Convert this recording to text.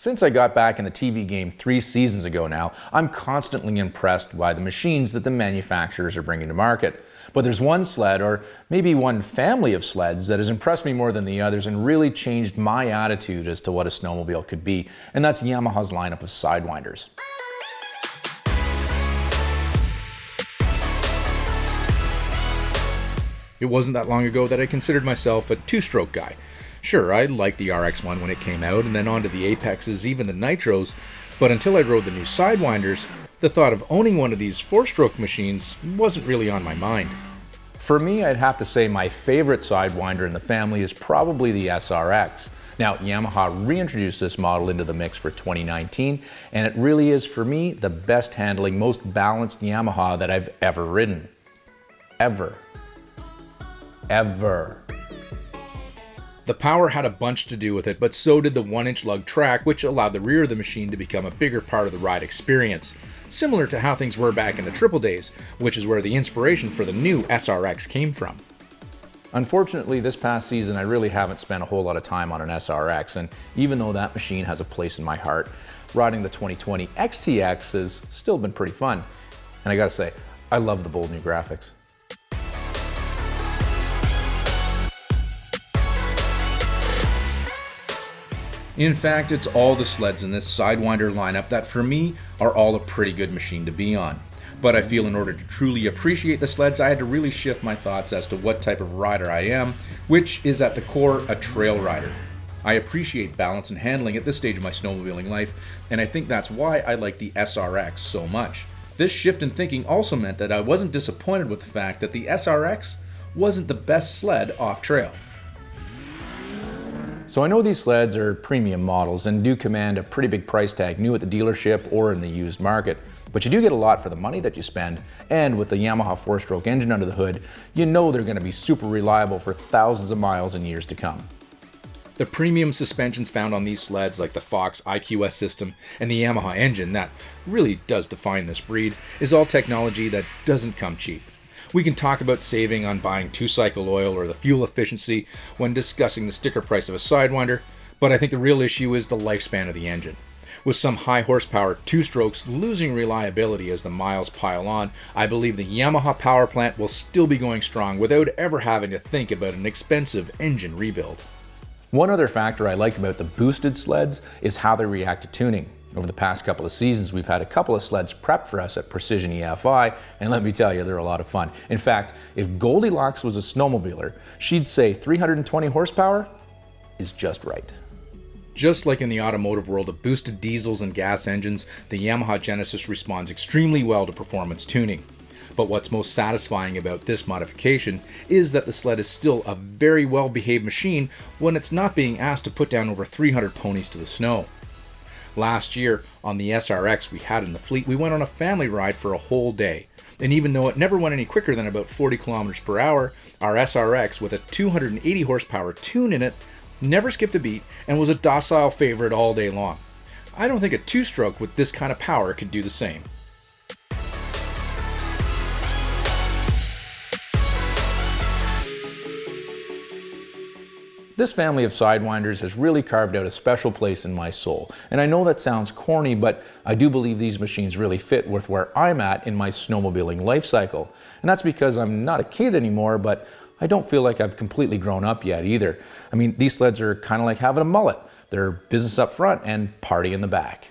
Since I got back in the TV game 3 seasons ago now, I'm constantly impressed by the machines that the manufacturers are bringing to market. But there's one sled, or maybe one family of sleds, that has impressed me more than the others and really changed my attitude as to what a snowmobile could be, and that's Yamaha's lineup of Sidewinders. It wasn't that long ago that I considered myself a two-stroke guy. Sure, I liked the RX-1 when it came out, and then onto the Apexes, even the Nitros, but until I rode the new Sidewinders, the thought of owning one of these 4-stroke machines wasn't really on my mind. For me, I'd have to say my favorite Sidewinder in the family is probably the SRX. Now, Yamaha reintroduced this model into the mix for 2019, and it really is, for me, the best handling, most balanced Yamaha that I've ever ridden. Ever. The power had a bunch to do with it, but so did the 1-inch lug track, which allowed the rear of the machine to become a bigger part of the ride experience, similar to how things were back in the triple days, which is where the inspiration for the new SRX came from. Unfortunately, this past season I really haven't spent a whole lot of time on an SRX, and even though that machine has a place in my heart, riding the 2020 XTX has still been pretty fun. And I gotta say, I love the bold new graphics. In fact, it's all the sleds in this Sidewinder lineup that for me are all a pretty good machine to be on. But I feel in order to truly appreciate the sleds, I had to really shift my thoughts as to what type of rider I am, which is at the core a trail rider. I appreciate balance and handling at this stage of my snowmobiling life, and I think that's why I like the SRX so much. This shift in thinking also meant that I wasn't disappointed with the fact that the SRX wasn't the best sled off trail. So I know these sleds are premium models and do command a pretty big price tag new at the dealership or in the used market, but you do get a lot for the money that you spend, and with the Yamaha 4-stroke engine under the hood, you know they're going to be super reliable for thousands of miles in years to come. The premium suspensions found on these sleds, like the Fox IQS system and the Yamaha engine that really does define this breed, is all technology that doesn't come cheap. We can talk about saving on buying 2-cycle oil or the fuel efficiency when discussing the sticker price of a Sidewinder, but I think the real issue is the lifespan of the engine. With some high horsepower 2-strokes losing reliability as the miles pile on, I believe the Yamaha power plant will still be going strong without ever having to think about an expensive engine rebuild. One other factor I like about the boosted sleds is how they react to tuning. Over the past couple of seasons, we've had a couple of sleds prepped for us at Precision EFI, and let me tell you, they're a lot of fun. In fact, if Goldilocks was a snowmobiler, she'd say 320 horsepower is just right. Just like in the automotive world of boosted diesels and gas engines, the Yamaha Genesis responds extremely well to performance tuning. But what's most satisfying about this modification is that the sled is still a very well-behaved machine when it's not being asked to put down over 300 ponies to the snow. Last year, on the SRX we had in the fleet, we went on a family ride for a whole day. And even though it never went any quicker than about 40 kilometers per hour, our SRX with a 280 horsepower tune in it never skipped a beat and was a docile favorite all day long. I don't think a 2-stroke with this kind of power could do the same. This family of Sidewinders has really carved out a special place in my soul, and I know that sounds corny, but I do believe these machines really fit with where I'm at in my snowmobiling life cycle. And that's because I'm not a kid anymore, but I don't feel like I've completely grown up yet either. I mean, these sleds are kind of like having a mullet. They're business up front and party in the back.